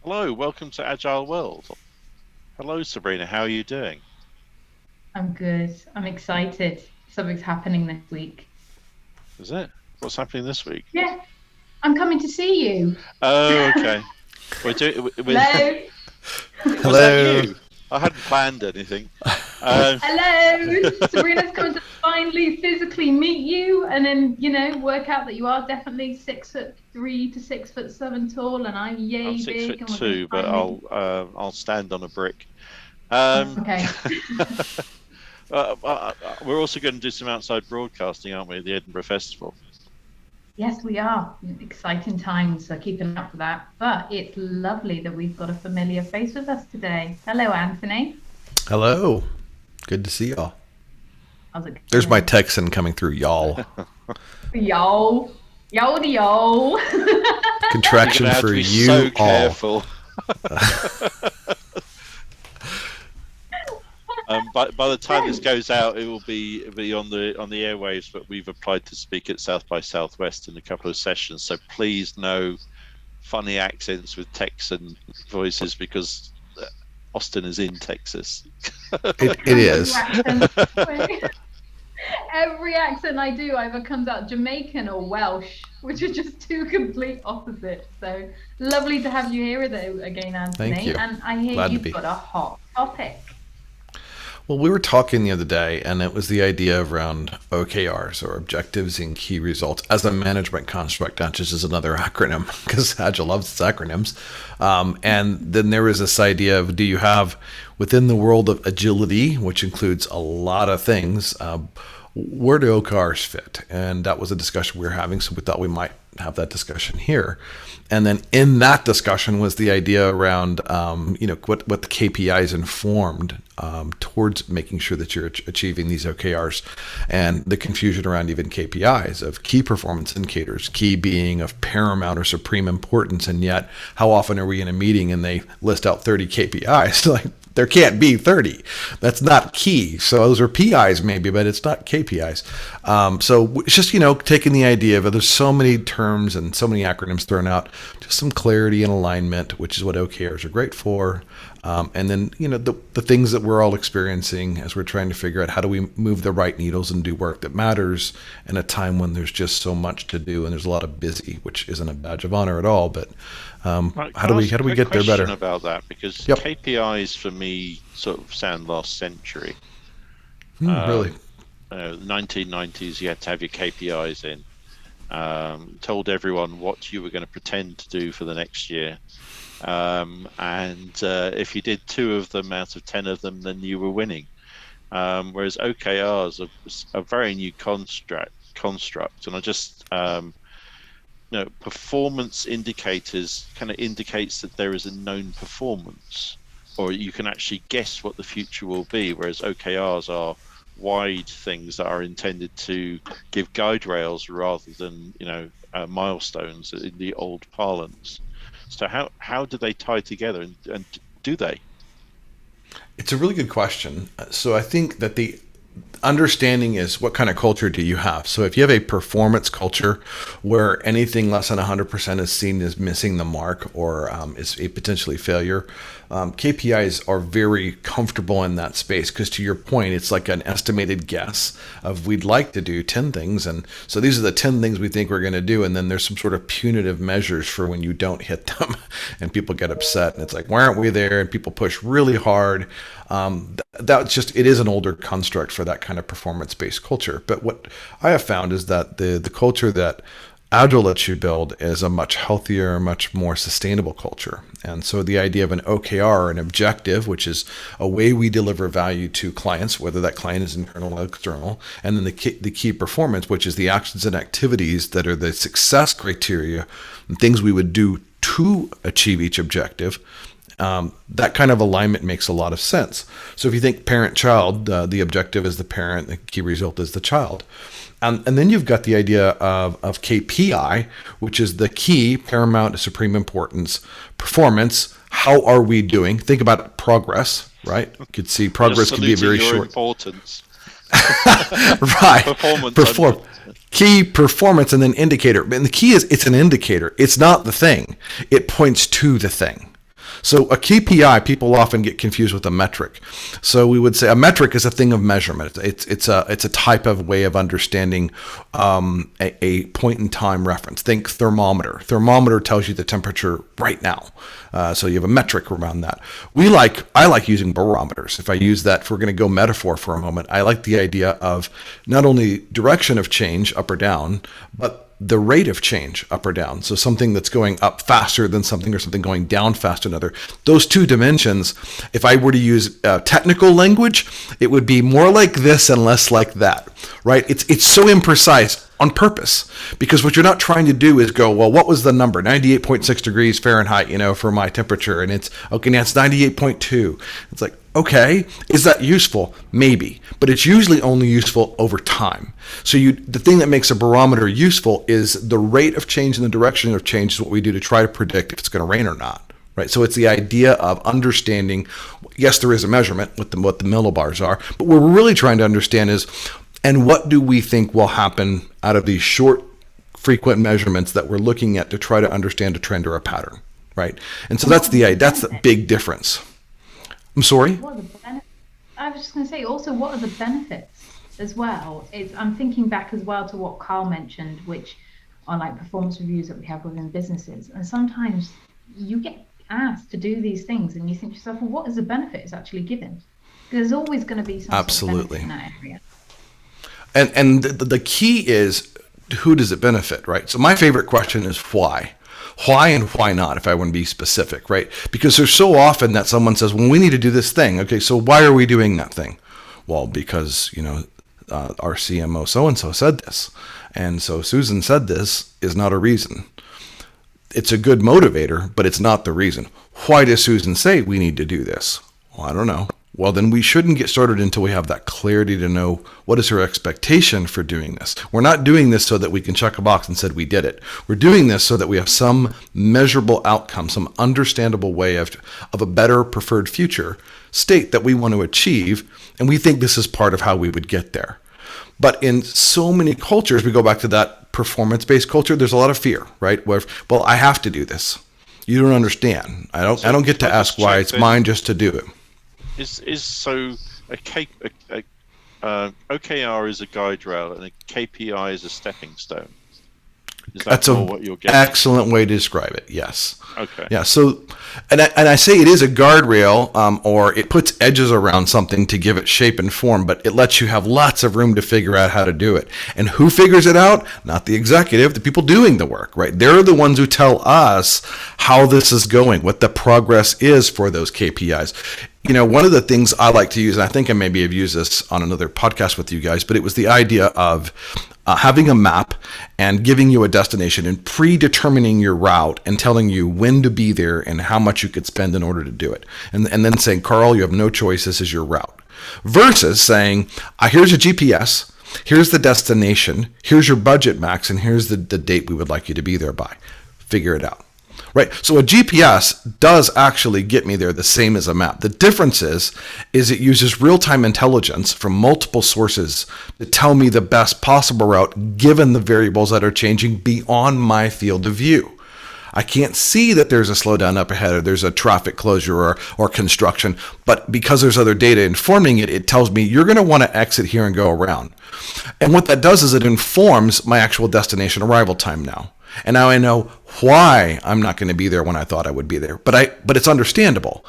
Hello, welcome to Agile World. Hello, Sabrina. How are you doing? I'm good. I'm excited. Something's happening this week. Is it? What's happening this week? Yeah, I'm coming to see you. Oh, okay. We're doing. Hello. Was that Hello. you? I hadn't planned anything. Um, Hello. Sabrina's coming to finally physically meet you and then, work out that you are definitely 6'3" to 6'7" tall and I'm I'm yay six big foot and we're going to two, but finally. I'll stand on a brick. Um, Okay. we're also going to do some outside broadcasting, aren't we, at the Edinburgh Festival? Yes, we are. Exciting times. So keeping up for that. But it's lovely that we've got a familiar face with us today. Hello, Anthony. Hello. Good to see y'all. How's it There's my going? Texan coming through, y'all. Yo, yo. You're going Contraction to have for to be so you all. careful. By the time this goes out, it will be on the airwaves. But we've applied to speak at South by Southwest in a couple of sessions, so please no funny accents with Texan voices because Austin is in Texas. It Comes out your is. accent. Every accent I do either comes out Jamaican or Welsh, which are just two complete opposites. So lovely to have you here again, Thank Anthony. you. And I hear Glad to you've be. got a hot topic. Well, we were talking the other day, and it was the idea around OKRs, or objectives and key results, as a management construct, not just as another acronym, because Agile loves its acronyms. And then there was this idea of, do you have within the world of agility, which includes a lot of things, where do OKRs fit? And that was a discussion we were having, so we thought we might have that discussion here. And then in that discussion was the idea around, what the KPIs informed towards making sure that you're achieving these OKRs, and the confusion around even KPIs of key performance indicators, key being of paramount or supreme importance, and yet how often are we in a meeting and they list out 30 KPIs? Like, there can't be 30. That's not key. So those are PIs maybe, but it's not KPIs. So it's just, taking the idea of there's so many terms and so many acronyms thrown out, just some clarity and alignment, which is what OKRs are great for. And then, the things that we're all experiencing as we're trying to figure out how do we move the right needles and do work that matters in a time when there's just so much to do and there's a lot of busy, which isn't a badge of honor at all. But Right, how can do I we ask how a do we quick get there question better? about that? Because Yep. KPIs for me sort of sound last century. Really. Um, 1990s, you had to have your KPIs in. Told everyone what you were going to pretend to do for the next year. And if you did two of them out of 10 of them, then you were winning. Whereas OKRs are a very new construct, and I just performance indicators kind of indicates that there is a known performance, or you can actually guess what the future will be. Whereas OKRs are wide things that are intended to give guide rails rather than milestones in the old parlance. So how do they tie together, and do they? It's a really good question. So I think that the understanding is, what kind of culture do you have? So if you have a performance culture where anything less than 100% is seen as missing the mark, or is a potentially failure, KPIs are very comfortable in that space, because to your point, it's like an estimated guess of, we'd like to do 10 things. And so these are the 10 things we think we're going to do. And then there's some sort of punitive measures for when you don't hit them and people get upset. And it's like, why aren't we there? And people push really hard. That's just, it is an older construct for that kind of performance based culture. But what I have found is that the culture that Agile lets you build is a much healthier, much more sustainable culture. And so the idea of an OKR, an objective, which is a way we deliver value to clients, whether that client is internal or external, and then the key performance, which is the actions and activities that are the success criteria and things we would do to achieve each objective. That kind of alignment makes a lot of sense. So if you think parent-child, the objective is the parent, the key result is the child. And then you've got the idea of KPI, which is the key, paramount, supreme importance, performance. How are we doing? Think about progress, right? You could see Just progress could be a saluting very your short. importance. Right. Performance Perform. Key, performance, and then indicator. And the key is, it's an indicator. It's not the thing. It points to the thing. So a KPI, people often get confused with a metric. So we would say a metric is a thing of measurement. It's a type of way of understanding a point in time reference. Think thermometer. Thermometer tells you the temperature right now. So you have a metric around that. I like using barometers. If I use that, if we're going to go metaphor for a moment, I like the idea of not only direction of change, up or down, but the rate of change, up or down. So something that's going up faster than something, or something going down faster than another. Those two dimensions, if I were to use technical language, it would be more like this and less like that, right? It's so imprecise on purpose, because what you're not trying to do is go, well, what was the number? 98.6 degrees Fahrenheit, for my temperature. And it's, okay, now it's 98.2. It's like, okay, is that useful? Maybe, but it's usually only useful over time. So the thing that makes a barometer useful is the rate of change and the direction of change is what we do to try to predict if it's going to rain or not, right? So it's the idea of understanding, yes, there is a measurement, what the millibars are, but what we're really trying to understand is, and what do we think will happen out of these short, frequent measurements that we're looking at to try to understand a trend or a pattern, right? And so that's the big difference. I'm sorry? I was just going to say, also, what are the benefits as well? I'm thinking back as well to what Karl mentioned, which are like performance reviews that we have within businesses. And sometimes you get asked to do these things and you think to yourself, well, what is the benefit it's actually given? There's always going to be some Absolutely. sort of benefit in that area. And the key is, who does it benefit, right? So my favorite question is why? Why and why not, if I want to be specific, right? Because there's so often that someone says, well, we need to do this thing. Okay, so why are we doing that thing? Well, because, our CMO so-and-so said this. And so Susan said this is not a reason. It's a good motivator, but it's not the reason. Why does Susan say we need to do this? Well, I don't know. Well, then we shouldn't get started until we have that clarity to know what is her expectation for doing this. We're not doing this so that we can check a box and said we did it. We're doing this so that we have some measurable outcome, some understandable way of a better preferred future state that we want to achieve, and we think this is part of how we would get there. But in so many cultures, we go back to that performance-based culture, there's a lot of fear, right? Where, well, I have to do this. You don't understand. I don't get to ask why. It's mine just to do it. OKR is a guide rail and a KPI is a stepping stone. Is that That's what you're getting? Excellent way to describe it. Yes. Okay. Yeah. So, and I say it is a guardrail, or it puts edges around something to give it shape and form, but it lets you have lots of room to figure out how to do it. And who figures it out? Not the executive, the people doing the work, right? They're the ones who tell us how this is going, what the progress is for those KPIs. One of the things I like to use, and I think I maybe have used this on another podcast with you guys, but it was the idea of having a map and giving you a destination and predetermining your route and telling you when to be there and how much you could spend in order to do it. And then saying, Karl, you have no choice, this is your route. Versus saying, here's a GPS, here's the destination, here's your budget max, and here's the date we would like you to be there by. Figure it out. Right. So a GPS does actually get me there the same as a map. The difference is it uses real-time intelligence from multiple sources to tell me the best possible route given the variables that are changing beyond my field of view. I can't see that there's a slowdown up ahead or there's a traffic closure or construction, but because there's other data informing it, it tells me you're going to want to exit here and go around. And what that does is it informs my actual destination arrival time now. And now I know why I'm not going to be there when I thought I would be there. But it's understandable.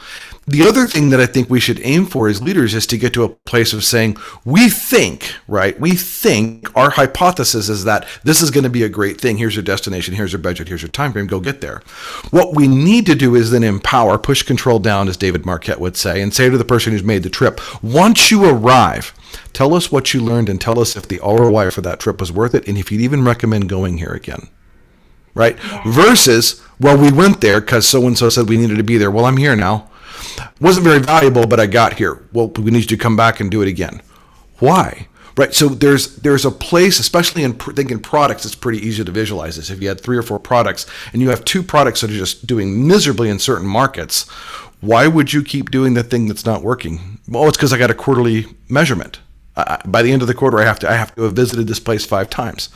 The other thing that I think we should aim for as leaders is to get to a place of saying, we think our hypothesis is that this is going to be a great thing. Here's your destination, here's your budget, here's your time frame, go get there. What we need to do is then empower, push control down, as David Marquette would say, and say to the person who's made the trip, once you arrive, tell us what you learned and tell us if the ROI for that trip was worth it and if you'd even recommend going here again. Right? Yeah. Versus, well, we went there because so-and-so said we needed to be there. Well, I'm here now. Wasn't very valuable, but I got here. Well, we need you to come back and do it again. Why? Right? So there's a place, especially in thinking products, it's pretty easy to visualize this. If you had 3 or 4 products and you have 2 products that are just doing miserably in certain markets, why would you keep doing the thing that's not working? Well, it's because I got a quarterly measurement. By the end of the quarter, I have to have visited this place 5 times.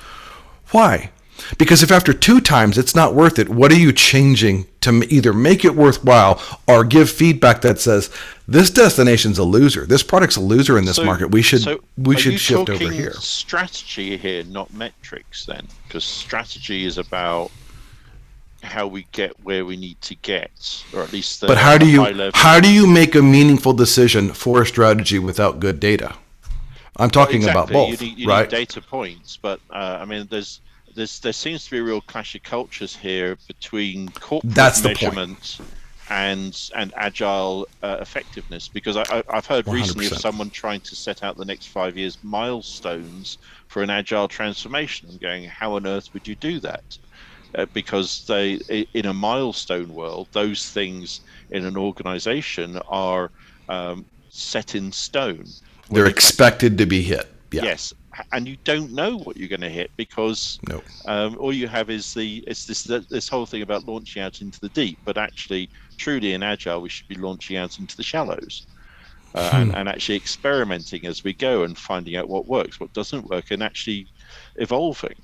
Why? Because if after 2 times it's not worth it, what are you changing to either make it worthwhile or give feedback that says this destination's a loser, this product's a loser in this market, we should shift over here? Strategy here, not metrics, then, because strategy is about how we get where we need to get, or at least but how do you make a meaningful decision for a strategy without good data? I'm talking about both. You right? need data points, but I mean, there seems to be a real clash of cultures here between corporate measurement and agile effectiveness, because I've heard recently 100%. Of someone trying to set out the next 5 years milestones for an agile transformation. I'm going, how on earth would you do that? Because in a milestone world, those things in an organization are set in stone. They're expected to be hit. Yeah. Yes, and you don't know what you're going to hit, because all you have is this whole thing about launching out into the deep. But actually, truly in Agile, we should be launching out into the shallows and actually experimenting as we go and finding out what works, what doesn't work, and actually evolving.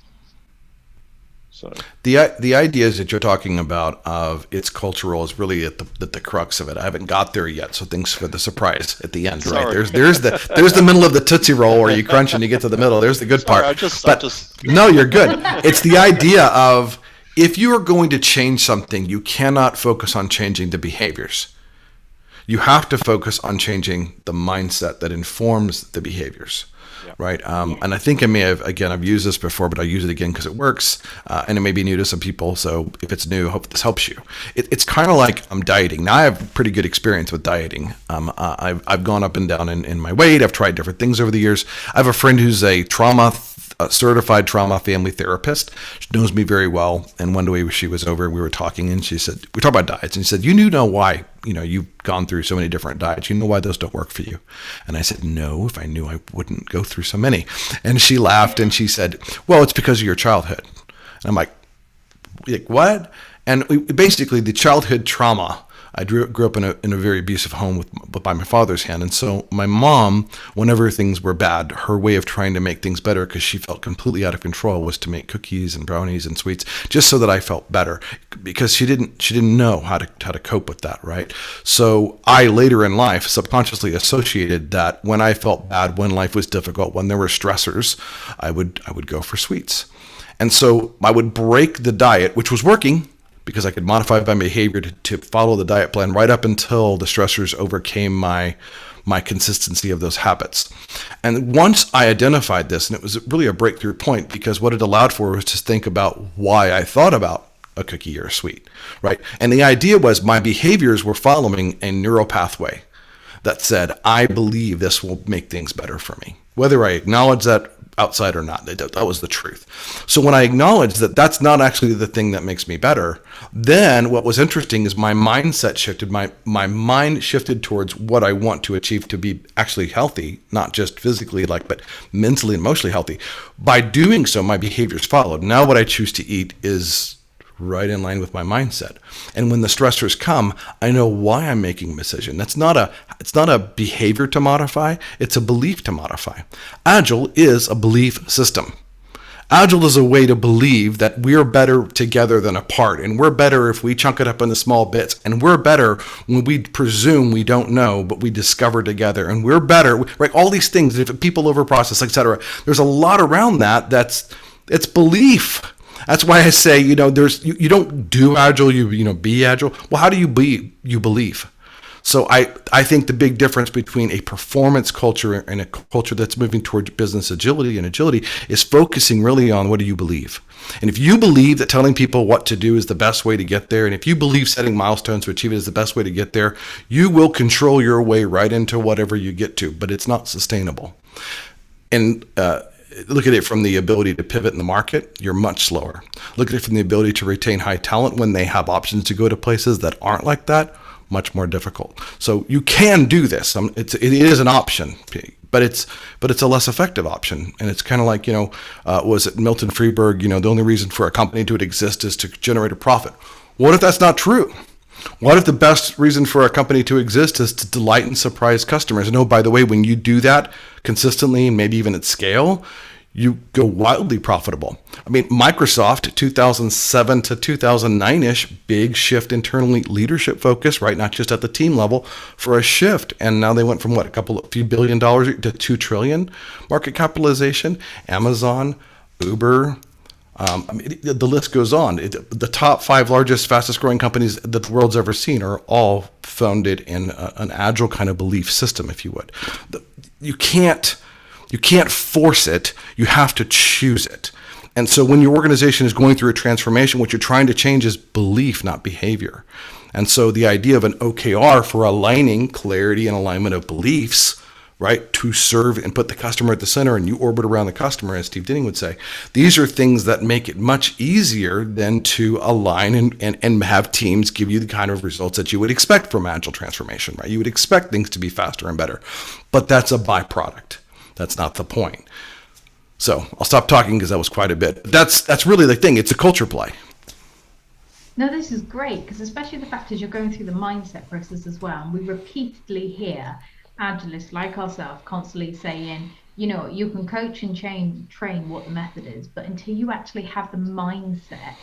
So the ideas that you're talking about of it's cultural is really at the crux of it. I haven't got there yet, so thanks for the surprise at the end. Sorry. Right there's the middle of the Tootsie Roll where you crunch and you get to the middle. There's the good part. No, you're good. It's the idea of, if you are going to change something, you cannot focus on changing the behaviors. You have to focus on changing the mindset that informs the behaviors. Right. And I think I've used this before, but I'll use it again because it works. And it may be new to some people. So if it's new, I hope this helps you. It's kind of like I'm dieting. Now I have pretty good experience with dieting. I've gone up and down in my weight. I've tried different things over the years. I have a friend who's a certified trauma family therapist. She knows me very well. And one day she was over, we were talking, and she said, we talked about diets, and she said, you know why, you've gone through so many different diets. You know why those don't work for you? And I said, no, if I knew, I wouldn't go through so many. And she laughed and she said, well, it's because of your childhood. And I'm like, what? And basically the childhood trauma, I grew up in a very abusive home by my father's hand. And so my mom, whenever things were bad, her way of trying to make things better, because she felt completely out of control, was to make cookies and brownies and sweets just so that I felt better, because she didn't know how to cope with that. Right. So I later in life subconsciously associated that when I felt bad, when life was difficult, when there were stressors, I would go for sweets. And so I would break the diet, which was working, because I could modify my behavior to follow the diet plan right up until the stressors overcame my consistency of those habits. And once I identified this, and it was really a breakthrough point, because what it allowed for was to think about why I thought about a cookie or a sweet, right? And the idea was my behaviors were following a neural pathway that said, I believe this will make things better for me. Whether I acknowledge that outside or not, that was the truth. So when I acknowledged that that's not actually the thing that makes me better, then what was interesting is my mindset shifted. My mind shifted towards what I want to achieve to be actually healthy, not just physically, but mentally and emotionally healthy. By doing so, my behaviors followed. Now what I choose to eat is right in line with my mindset. And when the stressors come, I know why I'm making a decision. It's not a behavior to modify, it's a belief to modify. Agile is a belief system. Agile is a way to believe that we're better together than apart, and we're better if we chunk it up into small bits, and we're better when we presume we don't know, but we discover together, and we're better, right? All these things, if people overprocess, etc. There's a lot around it's belief. That's why I say, you don't do Agile, you be Agile. Well, how do you believe? So I think the big difference between a performance culture and a culture that's moving towards business agility and agility is focusing really on, what do you believe? And if you believe that telling people what to do is the best way to get there, and if you believe setting milestones to achieve it is the best way to get there, you will control your way right into whatever you get to, but it's not sustainable. And look at it from the ability to pivot in the market, you're much slower. Look at it from the ability to retain high talent when they have options to go to places that aren't like that, much more difficult. So you can do this. It is an option, but it's a less effective option. And it's kind of like, was it Milton Friedberg, the only reason for a company to exist is to generate a profit. What if that's not true? What if the best reason for a company to exist is to delight and surprise customers? And oh, by the way, when you do that consistently and maybe even at scale, you go wildly profitable. I mean, Microsoft, 2007 to 2009-ish, big shift internally, leadership focus, right? Not just at the team level, for a shift. And now they went from what, a few $billion to $2 trillion market capitalization. Amazon, Uber, I mean, the list goes on. The top 5 largest, fastest growing companies that the world's ever seen are all founded in an agile kind of belief system, if you would. You can't force it. You have to choose it. And so when your organization is going through a transformation, what you're trying to change is belief, not behavior. And so the idea of an OKR for aligning clarity and alignment of beliefs, right, to serve and put the customer at the center, and you orbit around the customer, as Steve Dinning would say, these are things that make it much easier than to align and have teams give you the kind of results that you would expect from agile transformation, right? You would expect things to be faster and better, but that's a byproduct. That's not the point. So I'll stop talking because that was quite a bit. That's really the thing. It's a culture play. No, this is great, because especially the fact is you're going through the mindset process as well. And we repeatedly hear agilists like ourselves constantly saying, you can coach and train what the method is, but until you actually have the mindset,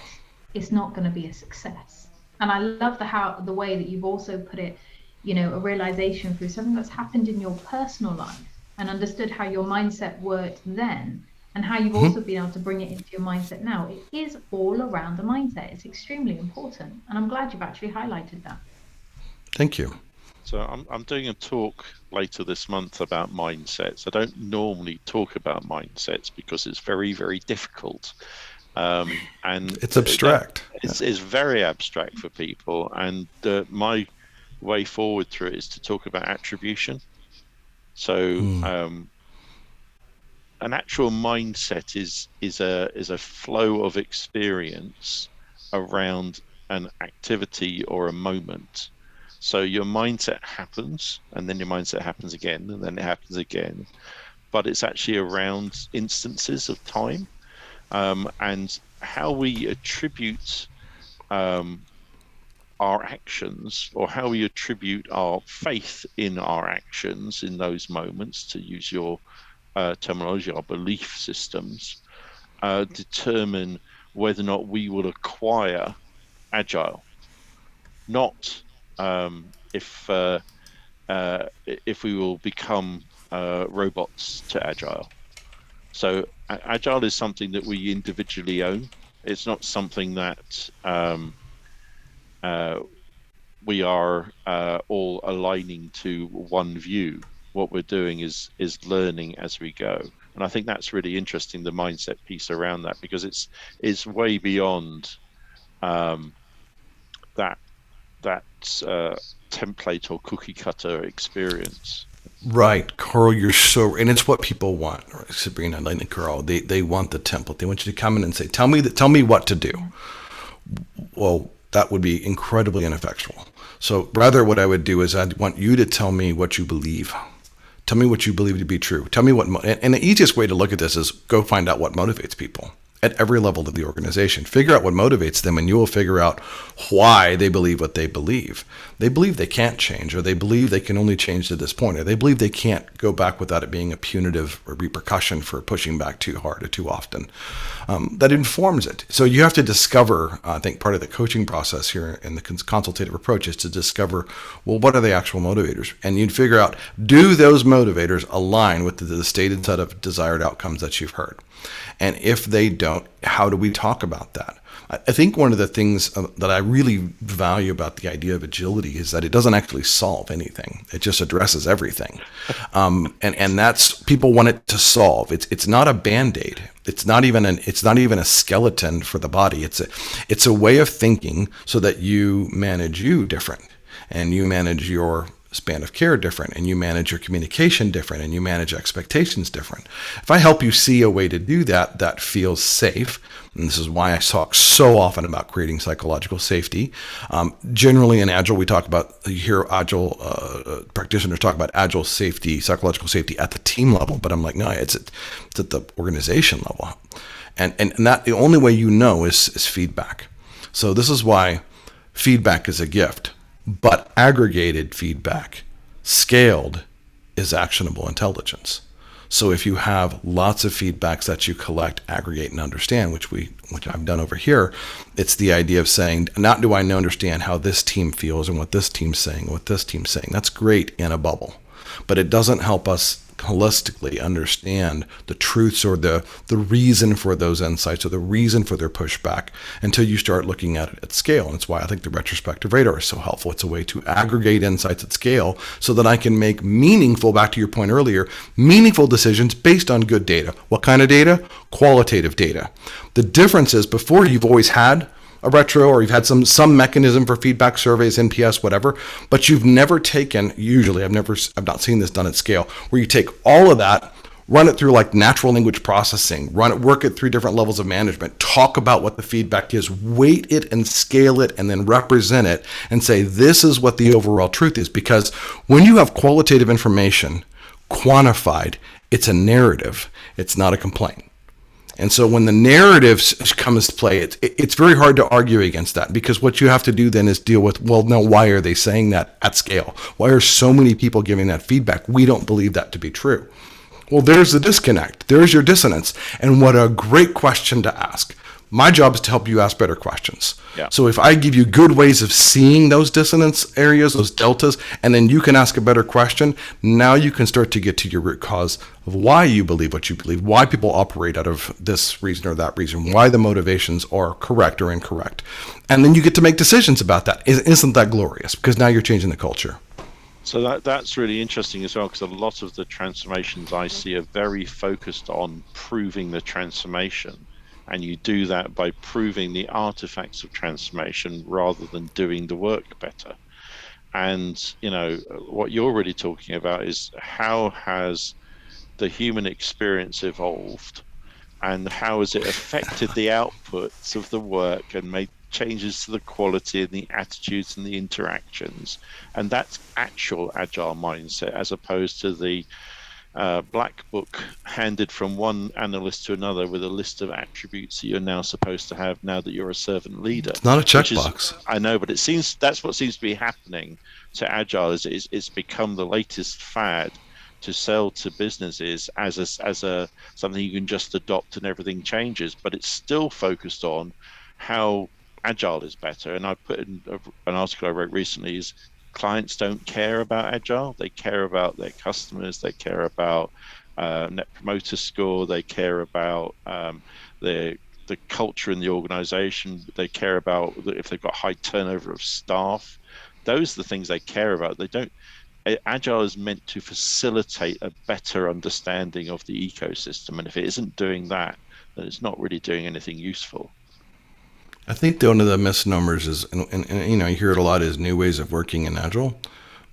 it's not going to be a success. And I love the way that you've also put it, a realization through something that's happened in your personal life, and understood how your mindset worked then, and how you've also been able to bring it into your mindset now. It is all around the mindset. It's extremely important, and I'm glad you've actually highlighted that. Thank you. So I'm doing a talk later this month about mindsets. I don't normally talk about mindsets because it's very, very difficult. And it's abstract. It's very abstract for people. And my way forward through it is to talk about attribution. So an actual mindset is a flow of experience around an activity or a moment. So your mindset happens, and then your mindset happens again, and then it happens again. But it's actually around instances of time, and how we attribute our actions, or how we attribute our faith in our actions in those moments, to use your terminology, our belief systems, determine whether or not we will acquire agile. Not if we will become robots to agile. So agile is something that we individually own. It's not something that we are all aligning to one view. What we're doing is learning as we go, and I think that's really interesting, the mindset piece around that, because it's way beyond that template or cookie cutter experience. Right, Karl, you're so, and it's what people want, right? Sabrina and Karl, they want the template. They want you to come in and say, tell me what to do. Well, that would be incredibly ineffectual. So rather, what I would do is I'd want you to tell me what you believe. Tell me what you believe to be true. Tell me and the easiest way to look at this is go find out what motivates people at every level of the organization. Figure out what motivates them, and you will figure out why they believe what they believe. They believe they can't change, or they believe they can only change to this point, or they believe they can't go back without it being a punitive repercussion for pushing back too hard or too often. That informs it. So you have to discover, I think part of the coaching process here in the consultative approach is to discover, well, what are the actual motivators? And you'd figure out, do those motivators align with the stated set of desired outcomes that you've heard? And if they don't, how do we talk about that? I think one of the things that I really value about the idea of agility is that it doesn't actually solve anything. It just addresses everything. And that's, people want it to solve. It's not a Band-Aid. It's not even a skeleton for the body. It's a way of thinking so that you manage you different, and you manage your span of care different, and you manage your communication different, and you manage expectations different. If I help you see a way to do that, that feels safe, and this is why I talk so often about creating psychological safety. Generally in Agile, you hear Agile practitioners talk about Agile safety, psychological safety at the team level, but I'm like, no, it's at the organization level. And that, the only way you know is feedback. So this is why feedback is a gift. But aggregated feedback, scaled, is actionable intelligence. So if you have lots of feedbacks that you collect, aggregate, and understand, which I've done over here, it's the idea of saying, not do I understand how this team feels and what this team's saying, what this team's saying. That's great in a bubble, but it doesn't help us holistically understand the truths or the reason for those insights or the reason for their pushback until you start looking at it at scale. And it's why I think the retrospective radar is so helpful. It's a way to aggregate insights at scale so that I can make meaningful, back to your point earlier, meaningful decisions based on good data. What kind of data? Qualitative data. The difference is before you've always had a retro, or you've had some mechanism for feedback surveys, NPS, whatever, but you've never taken, usually I've not seen this done at scale, where you take all of that, run it through like natural language processing, work it through different levels of management, talk about what the feedback is, weight it and scale it, and then represent it and say, this is what the overall truth is. Because when you have qualitative information quantified, it's a narrative, it's not a complaint. And so when the narratives comes to play, it's very hard to argue against that, because what you have to do then is deal with, well, no, why are they saying that at scale? Why are so many people giving that feedback? We don't believe that to be true. Well, there's the disconnect. There's your dissonance. And what a great question to ask. My job is to help you ask better questions. Yeah. So if I give you good ways of seeing those dissonance areas, those deltas, and then you can ask a better question, now you can start to get to your root cause of why you believe what you believe, why people operate out of this reason or that reason, why the motivations are correct or incorrect. And then you get to make decisions about that. Isn't that glorious? Because now you're changing the culture. So that's really interesting as well, because a lot of the transformations I see are very focused on proving the transformation. And you do that by proving the artifacts of transformation rather than doing the work better. And, you know, what you're really talking about is how has the human experience evolved and how has it affected the outputs of the work and made changes to the quality and the attitudes and the interactions. And that's actual agile mindset, as opposed to the black book handed from one analyst to another with a list of attributes that you're now supposed to have now that you're a servant leader. It's not a checkbox. I know, but it seems that's what seems to be happening to agile. Is it's become the latest fad to sell to businesses as a something you can just adopt and everything changes, but it's still focused on how agile is better. And I put in an article I wrote recently is clients don't care about agile. They care about their customers. They care about net promoter score. They care about the culture in the organization. They care about if they've got high turnover of staff. Those are the things they care about. They don't. Agile is meant to facilitate a better understanding of the ecosystem, and if it isn't doing that, then it's not really doing anything useful. I think one of the misnomers is, and you know, you hear it a lot, is new ways of working in Agile.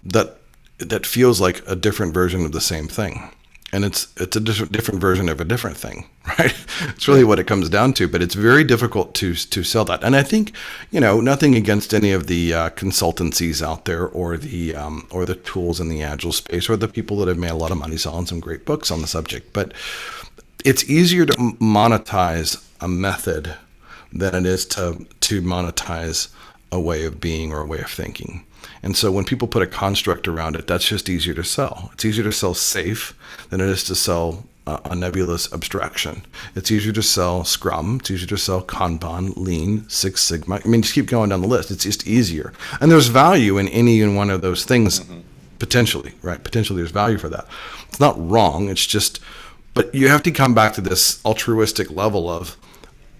That feels like a different version of the same thing, and it's a different version of a different thing, right? It's really what it comes down to. But it's very difficult to sell that. And I think, you know, nothing against any of the consultancies out there or the tools in the Agile space or the people that have made a lot of money selling some great books on the subject. But it's easier to monetize a method than it is to monetize a way of being or a way of thinking. And so when people put a construct around it, that's just easier to sell. It's easier to sell safe than it is to sell a nebulous abstraction. It's easier to sell Scrum. It's easier to sell Kanban, Lean, Six Sigma. I mean, just keep going down the list. It's just easier. And there's value in any and one of those things, potentially, right? Potentially there's value for that. It's not wrong. It's just, but you have to come back to this altruistic level of,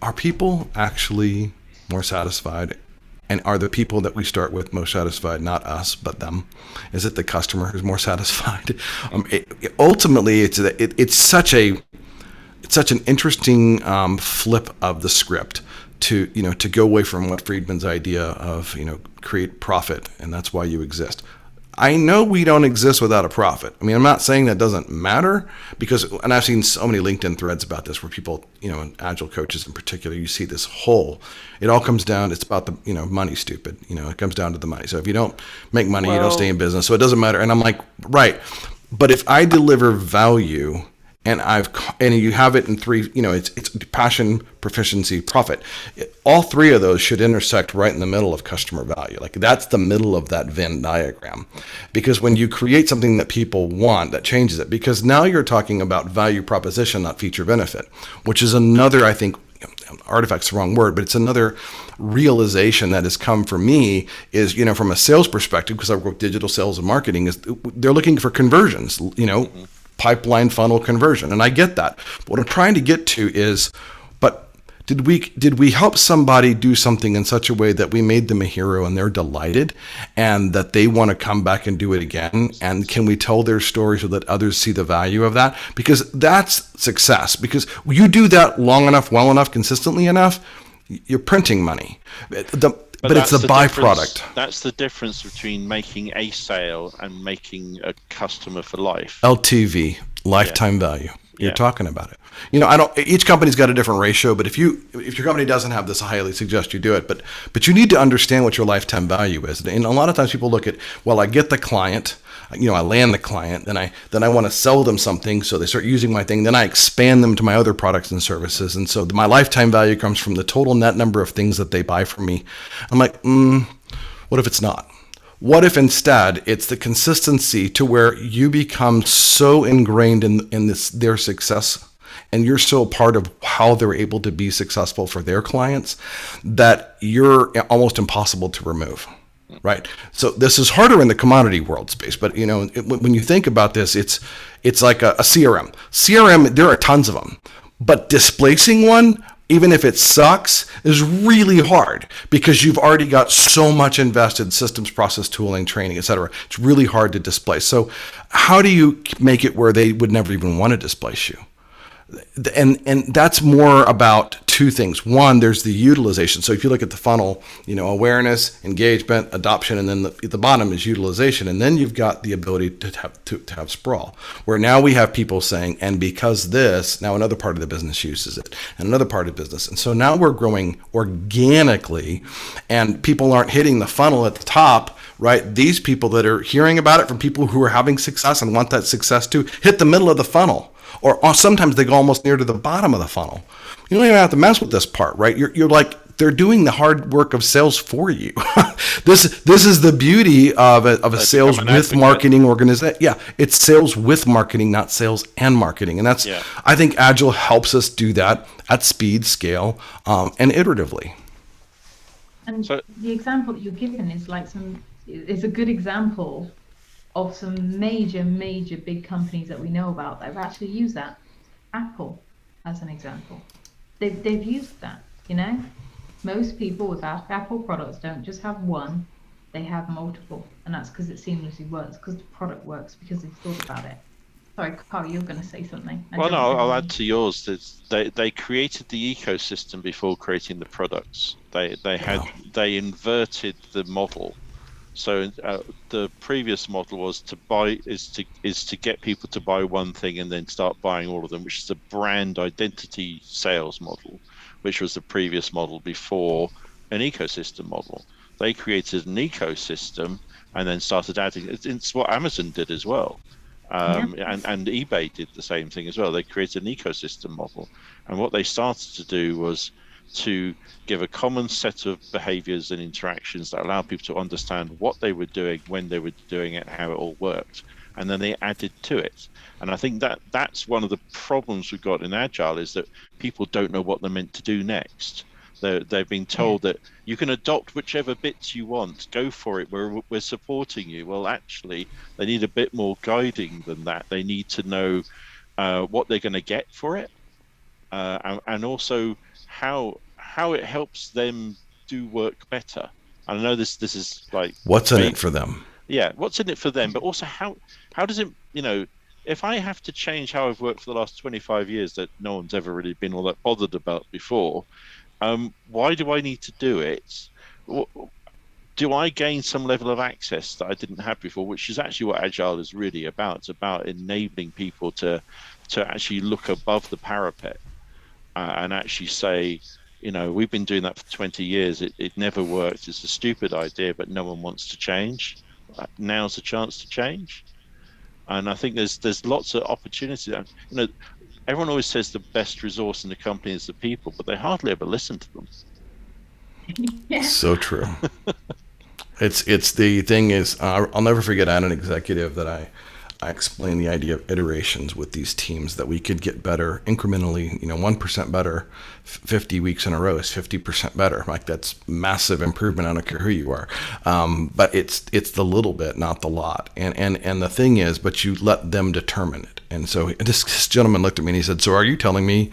are people actually more satisfied? And are the people that we start with most satisfied? Not us, but them. Is it the customer who's more satisfied? Ultimately, it's such an interesting flip of the script to go away from what Friedman's idea of create profit, and that's why you exist. I know we don't exist without a profit. I mean, I'm not saying that doesn't matter, and I've seen so many LinkedIn threads about this where people, and Agile coaches in particular, you see this whole, it all comes down, it's about the, money, stupid. It comes down to the money. So if you don't make money, you don't stay in business. So it doesn't matter. And I'm like, right. But if I deliver value and you have it in three, it's passion, proficiency, profit. All three of those should intersect right in the middle of customer value. Like that's the middle of that Venn diagram. Because when you create something that people want, that changes it. Because now you're talking about value proposition, not feature benefit, which is another, I think, artifact's the wrong word, but it's another realization that has come for me is, from a sales perspective, because I work with digital sales and marketing, is they're looking for conversions, pipeline funnel conversion. And I get that. But what I'm trying to get to is, but did we help somebody do something in such a way that we made them a hero and they're delighted and that they want to come back and do it again? And can we tell their story so that others see the value of that? Because that's success. Because you do that long enough, well enough, consistently enough, you're printing money. But it's the byproduct. That's the difference between making a sale and making a customer for life. LTV, lifetime value. You're talking about it. Each company's got a different ratio, but if your company doesn't have this, I highly suggest you do it. But you need to understand what your lifetime value is. And a lot of times people look at, well, I get the client, I land the client, then I want to sell them something, so they start using my thing, then I expand them to my other products and services. And so my lifetime value comes from the total net number of things that they buy from me. I'm like, what if it's not? What if instead it's the consistency to where you become so ingrained in their success and you're so a part of how they're able to be successful for their clients that you're almost impossible to remove, right? So this is harder in the commodity world space, but when you think about this, it's like a CRM. CRM, there are tons of them, but displacing one, even if it sucks, is really hard because you've already got so much invested, systems, process, tooling, training, et cetera. It's really hard to displace. So how do you make it where they would never even want to displace you? And that's more about two things. One, there's the utilization. So if you look at the funnel, awareness, engagement, adoption, and then at the bottom is utilization. And then you've got the ability to have sprawl, where now we have people saying, and because this, now another part of the business uses it, and another part of the business. And so now we're growing organically, and people aren't hitting the funnel at the top, right? These people that are hearing about it from people who are having success and want that success to hit the middle of the funnel. Or sometimes they go almost near to the bottom of the funnel. You don't even have to mess with this part, right? You're like, they're doing the hard work of sales for you. This is the beauty of a sales with marketing organization. Yeah, it's sales with marketing, not sales and marketing. And that's, I think Agile helps us do that at speed, scale, and iteratively. And so, the example that you're given is is a good example of some major big companies that we know about that have actually used that. Apple, as an example, they've used that. Most people with Apple products don't just have one; they have multiple, and that's because it seamlessly works. Because the product works because they've thought about it. Sorry, Karl, you're going to say something. Well, no, I'll add to yours. They created the ecosystem before creating the products. They inverted the model. So the previous model was to get people to buy one thing and then start buying all of them, which is a brand identity sales model, which was the previous model before an ecosystem model. They created an ecosystem and then started adding. It's what Amazon did as well, and eBay did the same thing as well. They created an ecosystem model, and what they started to do was to give a common set of behaviors and interactions that allow people to understand what they were doing, when they were doing it, how it all worked, and then they added to it. And I think that's one of the problems we've got in Agile, is that people don't know what they're meant to do next. They've been told that you can adopt whichever bits you want, go for it, we're supporting you. Well, actually, they need a bit more guiding than that. They need to know what they're going to get for it, and also how it helps them do work better. And I know this is like what's in it for them. Yeah, what's in it for them, but also how does it, if I have to change how I've worked for the last 25 years that no one's ever really been all that bothered about before, why do I need to do it? Do I gain some level of access that I didn't have before, which is actually what Agile is really about. It's about enabling people to actually look above the parapet and actually say, we've been doing that for 20 years. It never worked. It's a stupid idea, but no one wants to change. Now's the chance to change. And I think there's lots of opportunity. everyone always says the best resource in the company is the people, but they hardly ever listen to them. Yeah. So true. It's the thing is, I'll never forget. I had an executive that I explained the idea of iterations with these teams, that we could get better incrementally. 1% better, 50 weeks in a row is 50% better. Like, that's massive improvement. I don't care who you are, but it's the little bit, not the lot. And the thing is, but you let them determine it. And so this gentleman looked at me and he said, "So are you telling me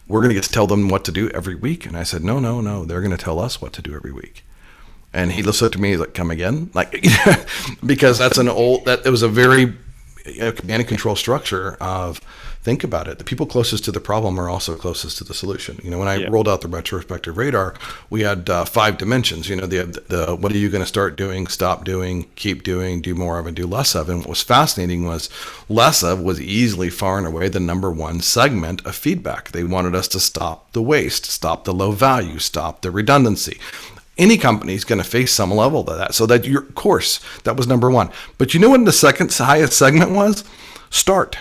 we're going to get to tell them what to do every week?" And I said, "No. They're going to tell us what to do every week." And he looked at me like, "Come again?" Like, because that's it was a very command and control structure of, think about it. The people closest to the problem are also closest to the solution. When I rolled out the retrospective radar, we had 5 dimensions. The what are you going to start doing, stop doing, keep doing, do more of, and do less of. And what was fascinating was less of was easily far and away the number one segment of feedback. They wanted us to stop the waste, stop the low value, stop the redundancy. Any company is going to face some level of that. So that your course, that was number one. But you know what the second highest segment was? Start.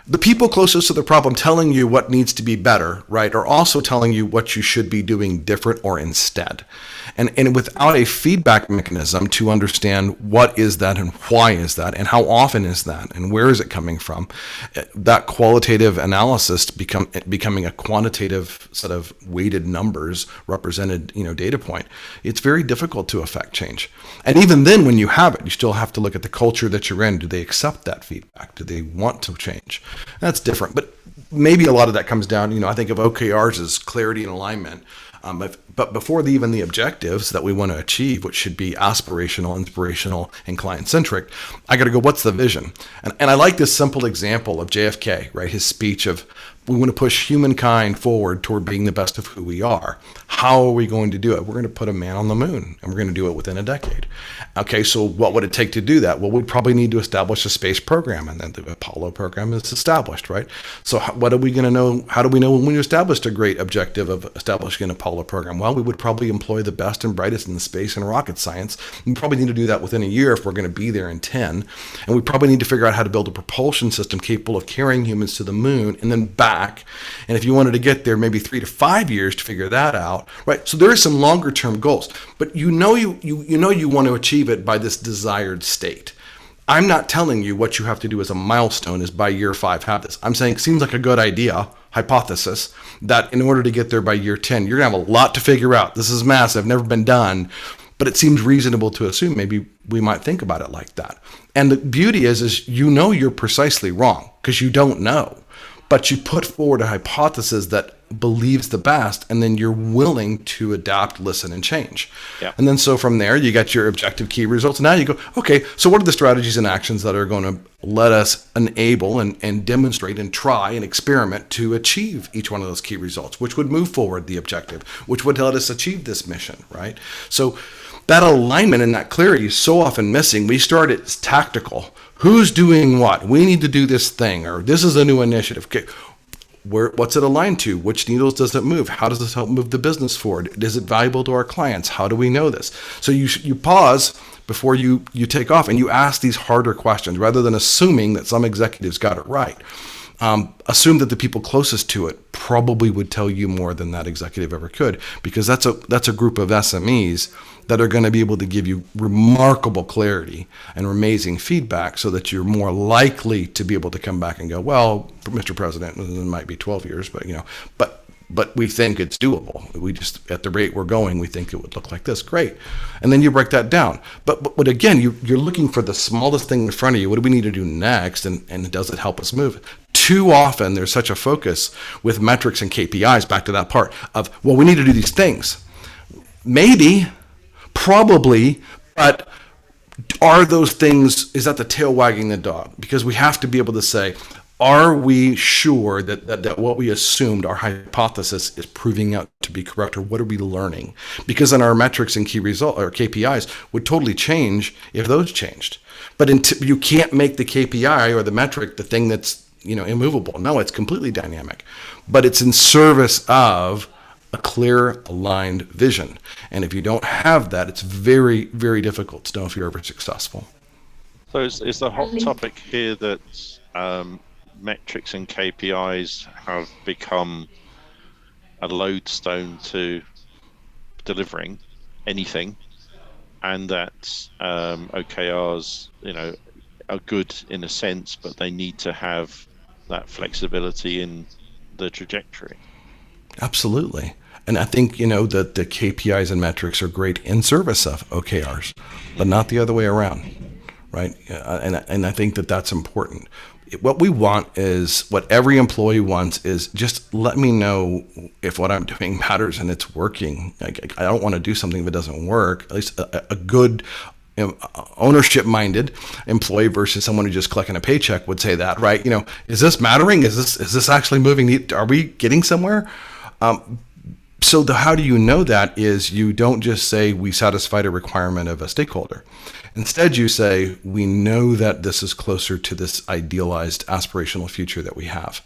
The people closest to the problem telling you what needs to be better, right, are also telling you what you should be doing different or instead. And without a feedback mechanism to understand what is that and why is that and how often is that and where is it coming from, that qualitative analysis becoming a quantitative set of weighted numbers represented, data point, it's very difficult to affect change. And even then, when you have it, you still have to look at the culture that you're in. Do they accept that feedback? Do they want to change? That's different. But maybe a lot of that comes down, I think of OKRs as clarity and alignment. But before even the objectives that we want to achieve, which should be aspirational, inspirational, and client-centric, I got to go, what's the vision? And I like this simple example of JFK, right? His speech of, we want to push humankind forward toward being the best of who we are. How are we going to do it? We're going to put a man on the moon, and we're going to do it within a decade. Okay, so what would it take to do that? Well, we'd probably need to establish a space program, and then the Apollo program is established, right? So what are we going to know? How do we know when we established a great objective of establishing an Apollo program? Well, we would probably employ the best and brightest in the space and rocket science. We probably need to do that within a year if we're going to be there in 10. And we probably need to figure out how to build a propulsion system capable of carrying humans to the moon and then back. And if you wanted to get there, maybe 3 to 5 years to figure that out, right? So there are some longer term goals, but you want to achieve it by this desired state. I'm not telling you what you have to do as a milestone is by year 5 have this. I'm saying it seems like a good idea, hypothesis, that in order to get there by year 10, you're going to have a lot to figure out. This is massive, never been done, but it seems reasonable to assume maybe we might think about it like that. And the beauty is you're precisely wrong because you don't know. But you put forward a hypothesis that believes the best, and then you're willing to adapt, listen, and change. Yeah. And then so from there, you got your objective key results. And now you go, okay, so what are the strategies and actions that are going to let us enable and demonstrate and try and experiment to achieve each one of those key results, which would move forward the objective, which would let us achieve this mission, right? So that alignment and that clarity is so often missing. We start as tactical. Who's doing what? We need to do this thing, or this is a new initiative. Okay, what's it aligned to? Which needles does it move? How does this help move the business forward? Is it valuable to our clients? How do we know this? So you pause before you take off and you ask these harder questions rather than assuming that some executives got it right. Assume that the people closest to it probably would tell you more than that executive ever could, because that's a group of SMEs that are going to be able to give you remarkable clarity and amazing feedback so that you're more likely to be able to come back and go, well, Mr. President, it might be 12 years, but we think it's doable. We just, at the rate we're going, we think it would look like this. Great. And then you break that down. But again, you're looking for the smallest thing in front of you. What do we need to do next? And does it help us move? Too often, there's such a focus with metrics and KPIs, back to that part of, well, we need to do these things. Maybe, probably, but are those things, is that the tail wagging the dog? Because we have to be able to say, are we sure that what we assumed, our hypothesis, is proving out to be correct, or what are we learning? Because then our metrics and key result or KPIs would totally change if those changed. But you can't make the KPI or the metric the thing that's immovable. No, it's completely dynamic, but it's in service of a clear, aligned vision. And if you don't have that, it's very, very difficult to know if you're ever successful. So is the hot topic here that metrics and KPIs have become a lodestone to delivering anything, and that OKRs, are good in a sense, but they need to have that flexibility in the trajectory. Absolutely. And I think, that the KPIs and metrics are great in service of OKRs, but not the other way around, right? And I think that that's important. What we want is, what every employee wants is, just let me know if what I'm doing matters and it's working. I don't want to do something that doesn't work. At least a good ownership-minded employee versus someone who just collecting a paycheck would say that, right? Is this mattering? Is this actually moving? Are we getting somewhere? So how do you know that is, you don't just say we satisfied a requirement of a stakeholder. Instead, you say we know that this is closer to this idealized aspirational future that we have,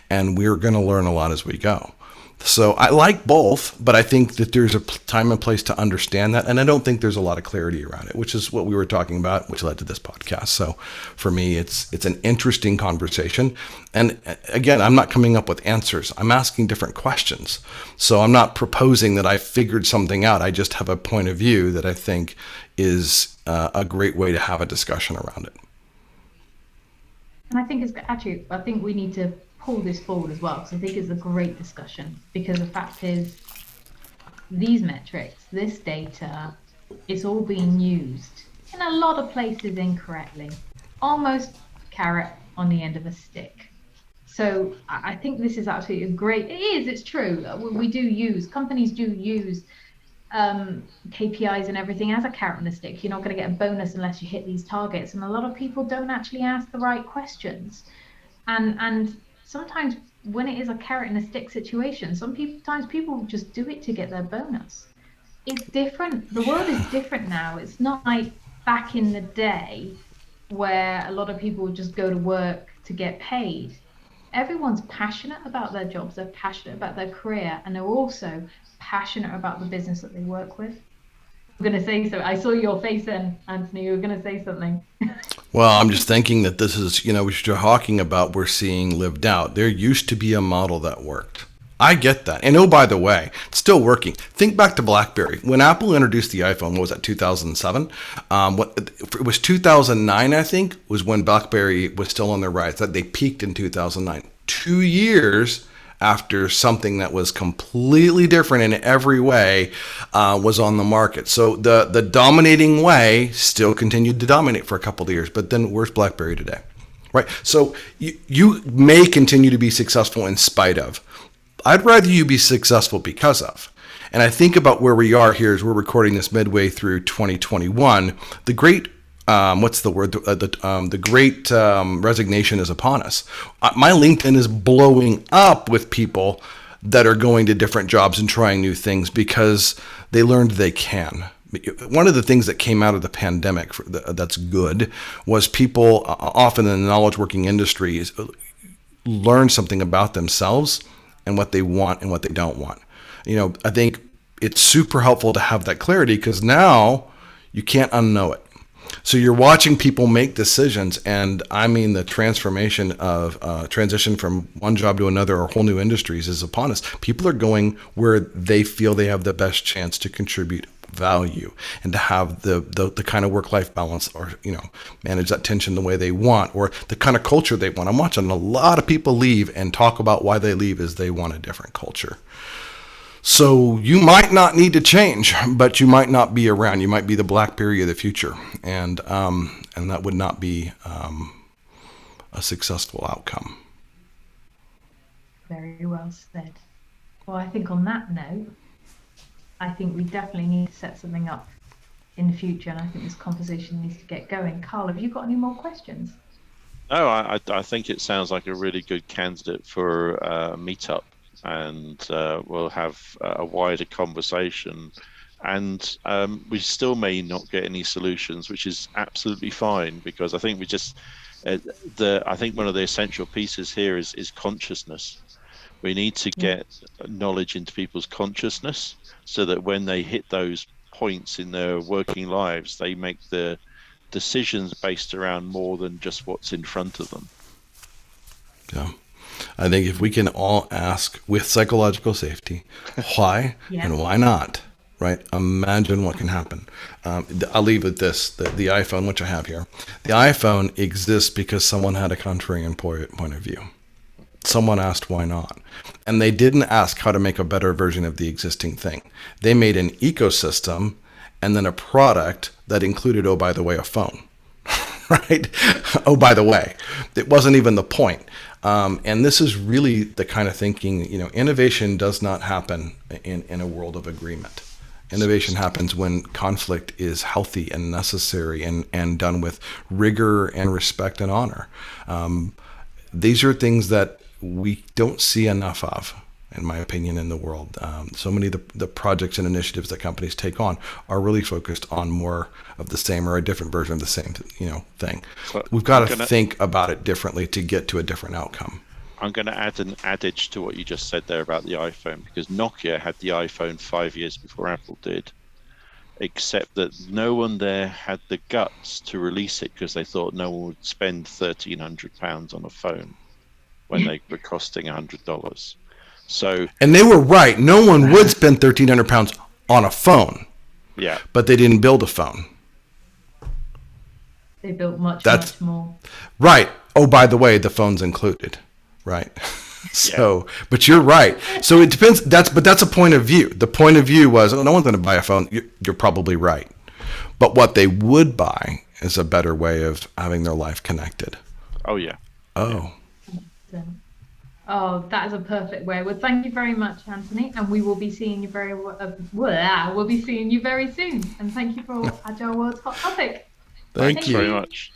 and we're going to learn a lot as we go. So I like both, but I think that there's a time and place to understand that. And I don't think there's a lot of clarity around it, which is what we were talking about, which led to this podcast. So for me, it's an interesting conversation. And again, I'm not coming up with answers. I'm asking different questions. So I'm not proposing that I figured something out. I just have a point of view that I think is a great way to have a discussion around it. And I think I think we need to pull this forward as well, because I think it's a great discussion, because the fact is, these metrics, this data, it's all being used in a lot of places incorrectly, almost carrot on the end of a stick. So I think this is absolutely it's true. Companies do use KPIs and everything as a carrot and a stick. You're not going to get a bonus unless you hit these targets, and a lot of people don't actually ask the right questions. And sometimes when it is a carrot and a stick situation, sometimes people just do it to get their bonus. It's different. The world is different now. It's not like back in the day where a lot of people would just go to work to get paid. Everyone's passionate about their jobs. They're passionate about their career, and they're also passionate about the business that they work with. I'm going to say so. I saw your face then, Anthony. You were going to say something. Well, I'm just thinking that this is, what you're talking about, we're seeing lived out. There used to be a model that worked. I get that. And by the way, it's still working. Think back to BlackBerry. When Apple introduced the iPhone, what was that, 2007? It was 2009, I think, was when BlackBerry was still on their rise. That they peaked in 2009. 2 years after something that was completely different in every way was on the market. So the dominating way still continued to dominate for a couple of years. But then where's BlackBerry today? Right? So you may continue to be successful in spite of. I'd rather you be successful because of. And I think about where we are here as we're recording this midway through 2021. The great the great resignation is upon us. My LinkedIn is blowing up with people that are going to different jobs and trying new things because they learned they can. One of the things that came out of the pandemic that's good was people, often in the knowledge working industry, learn something about themselves and what they want and what they don't want. I think it's super helpful to have that clarity, because now you can't unknow it. So you're watching people make decisions, and I mean the transformation of transition from one job to another or whole new industries is upon us. People are going where they feel they have the best chance to contribute value and to have the kind of work-life balance, or manage that tension the way they want, or the kind of culture they want. I'm watching a lot of people leave and talk about why they leave is they want a different culture. So you might not need to change, but you might not be around. You might be the BlackBerry of the future, and that would not be a successful outcome. Very well said. Well, I think on that note, I think we definitely need to set something up in the future, and I think this conversation needs to get going. Karl, have you got any more questions? No, I think it sounds like a really good candidate for a meetup. And we'll have a wider conversation, and we still may not get any solutions, which is absolutely fine, because I think we just I think one of the essential pieces here is consciousness. We need to get knowledge into people's consciousness so that when they hit those points in their working lives, they make the decisions based around more than just what's in front of them. Yeah. I think if we can all ask with psychological safety, why Yeah. and why not, right? Imagine what can happen. I'll leave with this, the iPhone, which I have here. The iPhone exists because someone had a contrarian point of view. Someone asked why not. And they didn't ask how to make a better version of the existing thing. They made an ecosystem and then a product that included, oh, by the way, a phone. Right? Oh, by the way, it wasn't even the point. And this is really the kind of thinking, innovation does not happen in a world of agreement. Innovation happens when conflict is healthy and necessary and done with rigor and respect and honor. These are things that we don't see enough of, in my opinion, in the world. So many of the projects and initiatives that companies take on are really focused on more of the same or a different version of the same, thing. So we've got to think about it differently to get to a different outcome. I'm going to add an adage to what you just said there about the iPhone, because Nokia had the iPhone 5 years before Apple did, except that no one there had the guts to release it because they thought no one would spend £1,300 on a phone when they were costing $100. So, and they were right. No one would spend £1,300 on a phone. Yeah. But they didn't build a phone. They built much more. Right. Oh, by the way, the phone's included. Right. So, yeah. But you're right. So it depends. That's a point of view. The point of view was, no one's going to buy a phone. You're probably right. But what they would buy is a better way of having their life connected. Oh, yeah. Oh. Oh, that is a perfect way. Well, thank you very much, Anthony, and we will be seeing you we'll be seeing you very soon. And thank you for Agile World Hot Topic. Thank you very much.